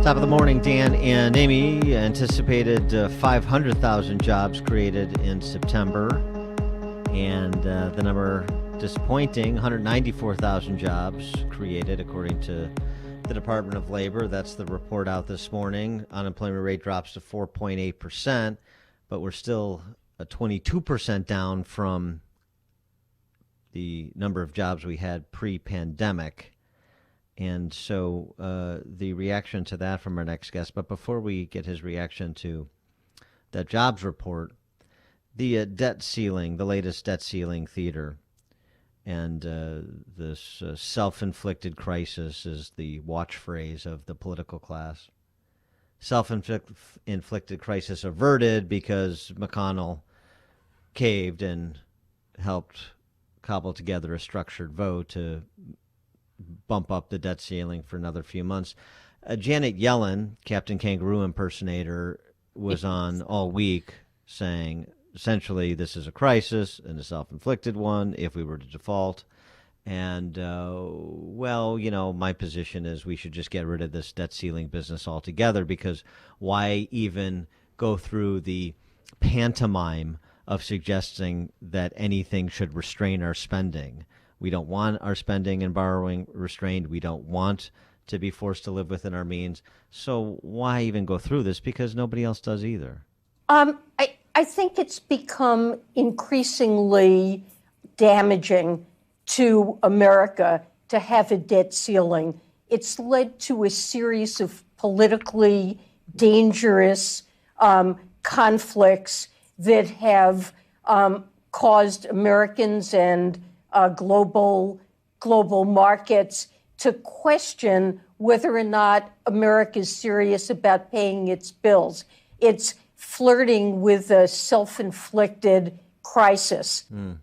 Top of the morning, Dan and Amy. Anticipated 500,000 jobs created in September, and the number disappointing, 194,000 jobs created according to the Department of Labor. That's the report out this morning. Unemployment rate drops to 4.8%, but we're still 22% down from the number of jobs we had pre-pandemic. And so the reaction to that from our next guest. But before we get his reaction to that jobs report, the debt ceiling, the latest debt ceiling theater, and this self-inflicted crisis is the watch phrase of the political class. Self-inflicted crisis averted because McConnell caved and helped cobble together a structured vote to bump up the debt ceiling for another few months. Janet Yellen, Captain Kangaroo impersonator, was on all week saying, essentially, this is a crisis and a self-inflicted one if we were to default. And, my position is we should just get rid of this debt ceiling business altogether, because why even go through the pantomime of suggesting that anything should restrain our spending? We don't want our spending and borrowing restrained. We don't want to be forced to live within our means. So why even go through this? Because nobody else does either. I think it's become increasingly damaging to America to have a debt ceiling. It's led to a series of politically dangerous conflicts that have caused Americans and global markets to question whether or not America is serious about paying its bills. It's flirting with a self-inflicted crisis. Do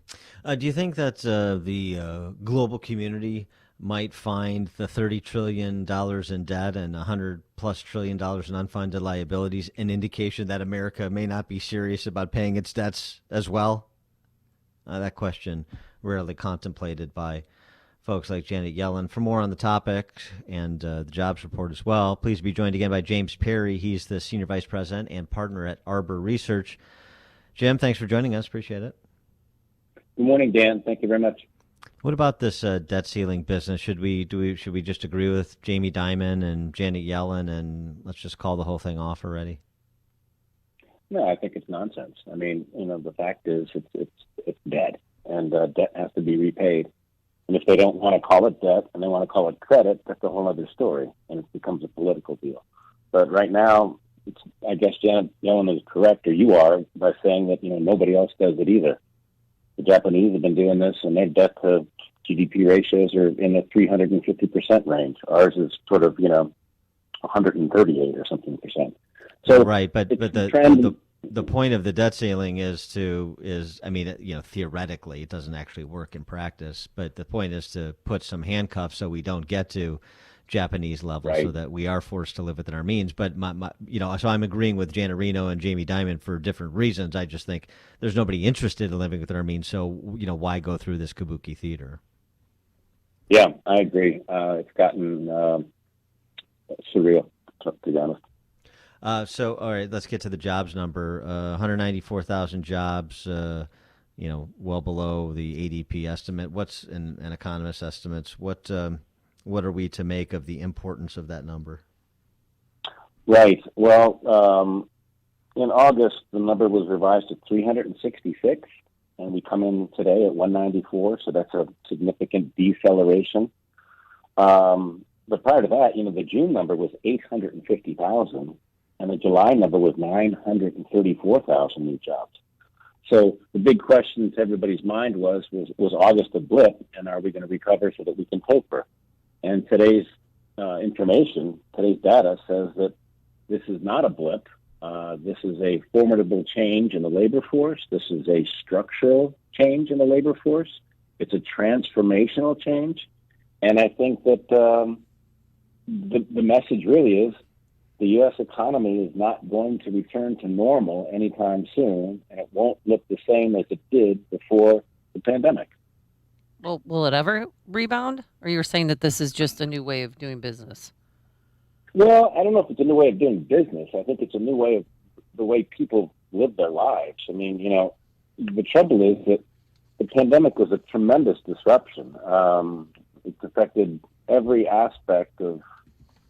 you think that the global community might find the $30 trillion in debt and $100+ trillion in unfunded liabilities an indication that America may not be serious about paying its debts as well? That question rarely contemplated by folks like Janet Yellen. For more on the topic and the jobs report as well, please be joined again by James Perry. He's the Senior Vice President and Partner at Arbor Research. Jim, thanks for joining us. Appreciate it. Good morning, Dan. Thank you very much. What about this debt ceiling business? Should we just agree with Jamie Dimon and Janet Yellen and let's just call the whole thing off already? No, I think it's nonsense. I mean, the fact is it's debt, and debt has to be repaid. And if they don't want to call it debt and they want to call it credit, that's a whole other story, and it becomes a political deal. But right now, I guess Janet Yellen is correct, or you are, by saying that nobody else does it either. The Japanese have been doing this, and their debt to GDP ratios are in the 350% range. Ours is sort of 138 or something percent. So right, but the point of the debt ceiling is theoretically it doesn't actually work in practice, but the point is to put some handcuffs so we don't get to Japanese level, right, so that we are forced to live within our means. But so I'm agreeing with Janet Reno and Jamie Dimon for different reasons. I just think there's nobody interested in living within our means. So why go through this kabuki theater? Yeah, I agree. It's gotten surreal, to be honest. So, all right, let's get to the jobs number. 194,000 jobs, well below the ADP estimate. What's an economist estimates? What are we to make of the importance of that number? Right. Well, in August, the number was revised to 366, and we come in today at 194, so that's a significant deceleration. But prior to that, the June number was 850,000. And the July number was 934,000 new jobs. So the big question to everybody's mind was August a blip, and are we going to recover so that we can taper? And today's today's data says that this is not a blip. This is a formidable change in the labor force. This is a structural change in the labor force. It's a transformational change. And I think that the message really is the U.S. economy is not going to return to normal anytime soon, and it won't look the same as it did before the pandemic. Well, will it ever rebound? Or you're saying that this is just a new way of doing business? Well, I don't know if it's a new way of doing business. I think it's a new way of the way people live their lives. I mean, the trouble is that the pandemic was a tremendous disruption. It's affected every aspect of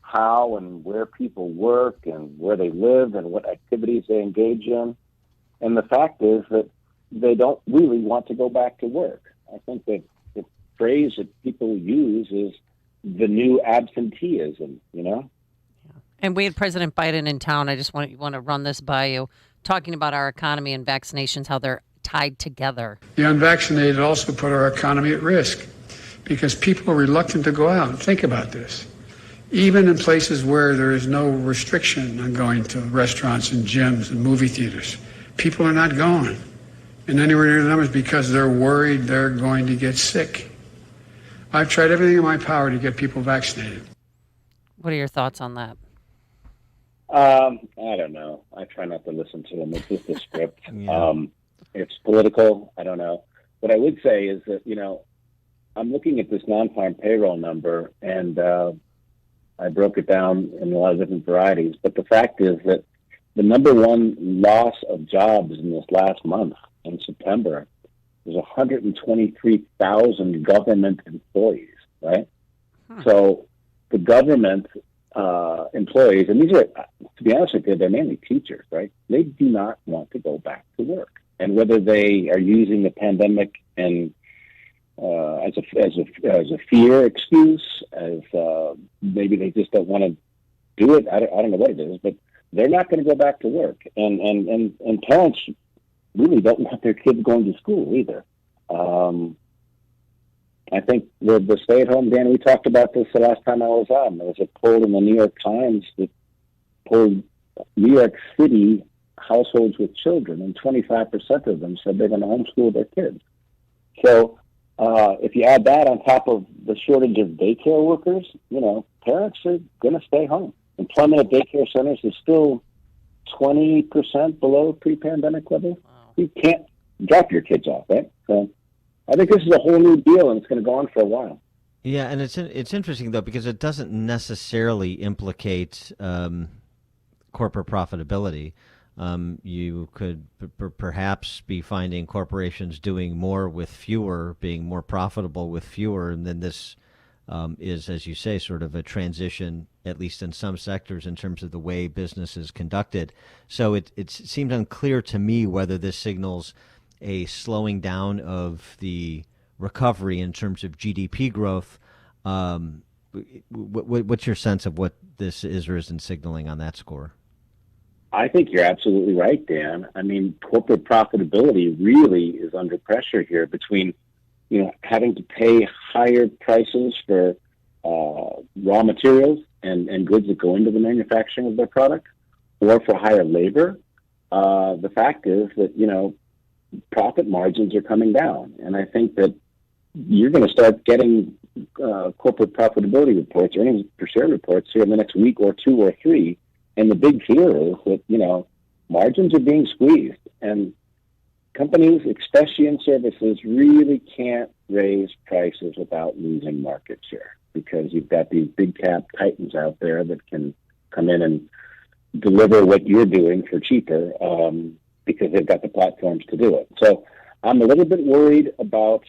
how and where people work and where they live and what activities they engage in. And the fact is that they don't really want to go back to work. I think that the phrase that people use is the new absenteeism, And we had President Biden in town. I just want to run this by you, talking about our economy and vaccinations, how they're tied together. The unvaccinated also put our economy at risk because people are reluctant to go out. Think about this. Even in places where there is no restriction on going to restaurants and gyms and movie theaters, people are not going. And anywhere near the numbers because they're worried they're going to get sick. I've tried everything in my power to get people vaccinated. What are your thoughts on that? I don't know. I try not to listen to them. It's just a script. Yeah. It's political. I don't know. What I would say is that, I'm looking at this non-farm payroll number, and I broke it down in a lot of different varieties. But the fact is that the number one loss of jobs in this last month, in September, was 123,000 government employees, right? So the government employees, and these are, to be honest with you, they're mainly teachers, right? They do not want to go back to work. And whether they are using the pandemic and as a fear excuse, as maybe they just don't want to do it. I don't know what it is, but they're not going to go back to work. And parents really don't want their kids going to school either. I think the stay-at-home, Dan, we talked about this the last time I was on. There was a poll in the New York Times that polled New York City households with children, and 25% of them said they're going to homeschool their kids. So if you add that on top of the shortage of daycare workers, parents are going to stay home. Employment at daycare centers is still 20% below pre-pandemic levels. Wow. You can't drop your kids off, right? So I think this is a whole new deal, and it's going to go on for a while. Yeah, and it's interesting, though, because it doesn't necessarily implicate corporate profitability. You could perhaps be finding corporations doing more with fewer, being more profitable with fewer, and then this is, as you say, sort of a transition, at least in some sectors, in terms of the way business is conducted. So it seemed unclear to me whether this signals a slowing down of the recovery in terms of GDP growth. What's your sense of what this is or isn't signaling on that score? I think you're absolutely right, Dan. I mean, corporate profitability really is under pressure here between, having to pay higher prices for raw materials and goods that go into the manufacturing of their product, or for higher labor. The fact is that, profit margins are coming down. And I think that you're going to start getting corporate profitability reports, earnings per share reports here in the next week or two or three. And the big fear is that, margins are being squeezed, and companies, especially in services, really can't raise prices without losing market share, because you've got these big cap titans out there that can come in and deliver what you're doing for cheaper, because they've got the platforms to do it. So I'm a little bit worried about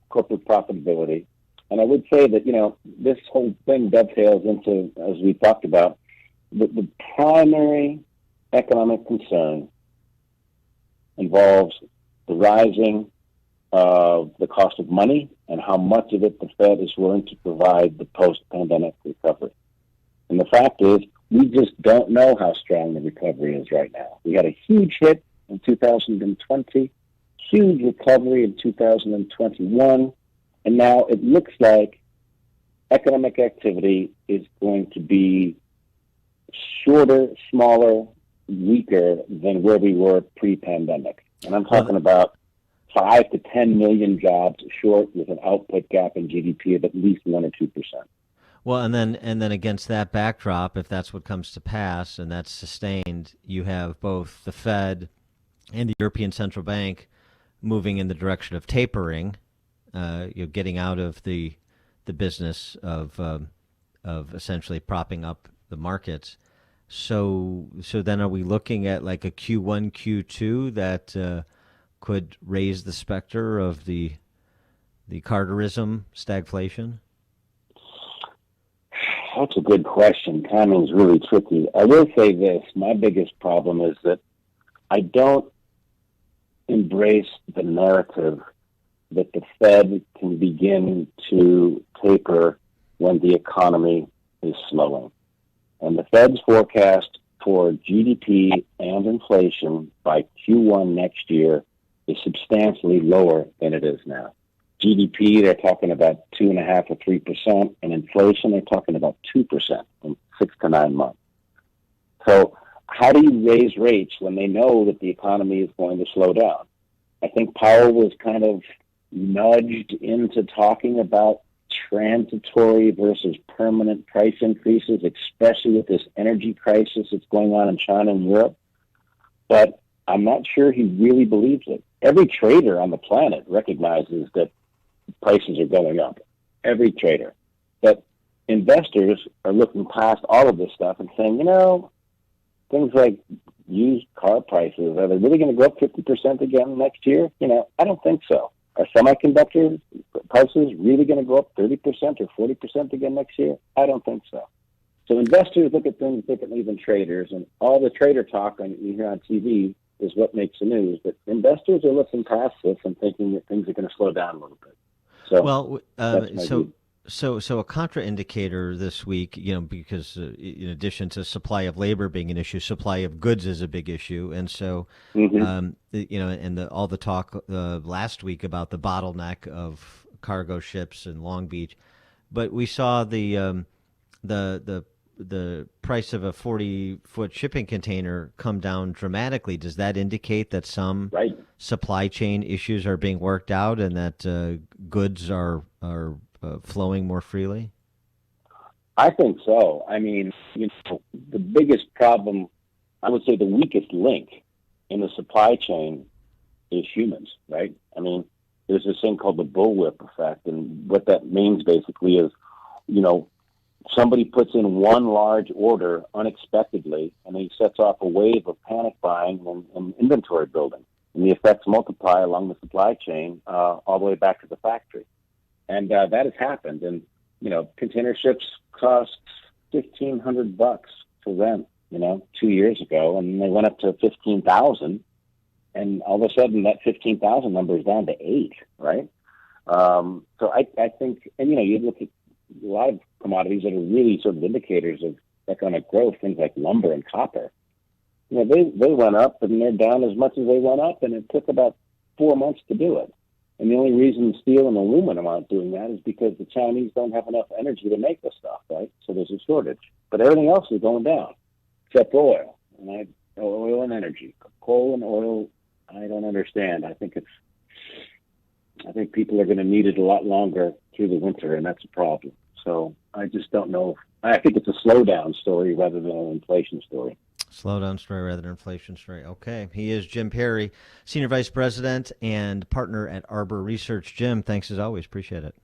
corporate profitability. And I would say that, this whole thing dovetails into, as we talked about, the primary economic concern involves the rising of the cost of money and how much of it the Fed is willing to provide the post-pandemic recovery. And the fact is, we just don't know how strong the recovery is right now. We had a huge hit in 2020, huge recovery in 2021, and now it looks like economic activity is going to be shorter, smaller, weaker than where we were pre-pandemic. And I'm talking about 5 to 10 million jobs short, with an output gap in GDP of at least 1 or 2%. Well, and then against that backdrop, if that's what comes to pass and that's sustained, you have both the Fed and the European Central Bank moving in the direction of tapering, getting out of the business of essentially propping up the markets. So then are we looking at like a Q1, Q2 that could raise the specter of the Carterism stagflation? That's a good question. Timing's really tricky. I will say this. My biggest problem is that I don't embrace the narrative that the Fed can begin to taper when the economy is slowing. And the Fed's forecast for GDP and inflation by Q1 next year is substantially lower than it is now. GDP, they're talking about 2.5 or 3%, and inflation, they're talking about 2% in 6 to 9 months. So how do you raise rates when they know that the economy is going to slow down? I think Powell was kind of nudged into talking about transitory versus permanent price increases, especially with this energy crisis that's going on in China and Europe. But I'm not sure he really believes it. Every trader on the planet recognizes that prices are going up. Every trader. But investors are looking past all of this stuff and saying, things like used car prices, are they really going to go up 50% again next year? I don't think so. Are semiconductor prices really going to go up 30% or 40% again next year? I don't think so. So investors look at things differently than traders, and all the trader talk you hear on TV is what makes the news. But investors are looking past this and thinking that things are going to slow down a little bit. So, So a contraindicator this week, because in addition to supply of labor being an issue, supply of goods is a big issue, and so and all the talk last week about the bottleneck of cargo ships in Long Beach, but we saw the price of a 40-foot shipping container come down dramatically. Does that indicate that some supply chain issues are being worked out and that goods are flowing more freely? I think so. I mean, the biggest problem, I would say the weakest link in the supply chain is humans, right? I mean, there's this thing called the bullwhip effect, and what that means basically is, somebody puts in one large order unexpectedly, and he sets off a wave of panic buying and inventory building. And the effects multiply along the supply chain all the way back to the factory. And that has happened. And, container ships cost $1,500 to rent, 2 years ago, and they went up to 15,000. And all of a sudden, that 15,000 number is down to 8, right? So I think, and, you look at a lot of commodities that are really sort of indicators of economic growth, things like lumber and copper. They went up, and they're down as much as they went up, and it took about 4 months to do it. And the only reason steel and aluminum aren't doing that is because the Chinese don't have enough energy to make the stuff, right? So there's a shortage. But everything else is going down, except oil. And oil and energy. Coal and oil, I don't understand. I think people are going to need it a lot longer through the winter, and that's a problem. So I just don't know. I think it's a slowdown story rather than an inflation story. Slowdown story rather than inflation story. Okay. He is Jim Perry, Senior Vice President and partner at Arbor Research. Jim, thanks as always. Appreciate it.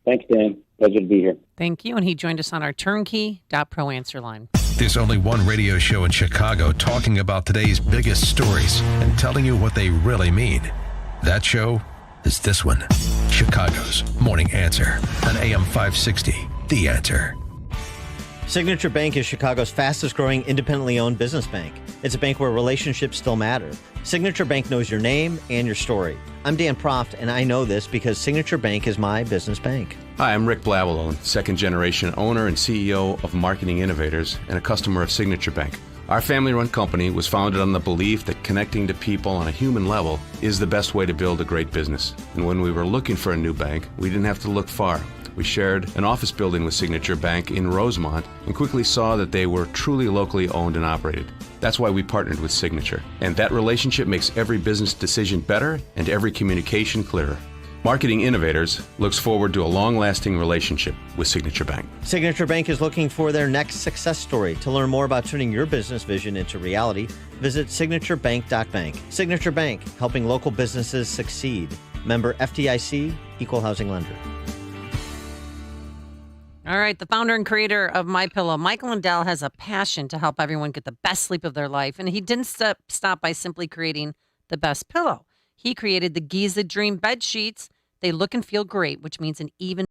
Thanks, Dan. Pleasure to be here. Thank you. And he joined us on our turnkey.pro answer line. There's only one radio show in Chicago talking about today's biggest stories and telling you what they really mean. That show is this one, Chicago's Morning Answer on AM 560, The Answer. Signature Bank is Chicago's fastest growing independently owned business bank. It's a bank where relationships still matter. Signature Bank knows your name and your story. I'm Dan Proft, and I know this because Signature Bank is my business bank. Hi, I'm Rick Blavelone, second-generation owner and CEO of Marketing Innovators and a customer of Signature Bank. Our family-run company was founded on the belief that connecting to people on a human level is the best way to build a great business. And when we were looking for a new bank, we didn't have to look far. We shared an office building with Signature Bank in Rosemont and quickly saw that they were truly locally owned and operated. That's why we partnered with Signature. And that relationship makes every business decision better and every communication clearer. Marketing Innovators looks forward to a long-lasting relationship with Signature Bank. Signature Bank is looking for their next success story. To learn more about turning your business vision into reality, visit signaturebank.bank. Signature Bank, helping local businesses succeed. Member FDIC, Equal Housing Lender. All right, the founder and creator of MyPillow, Michael Lindell, has a passion to help everyone get the best sleep of their life, and he didn't stop by simply creating the best pillow. He created the Giza Dream bed sheets. They look and feel great, which means an even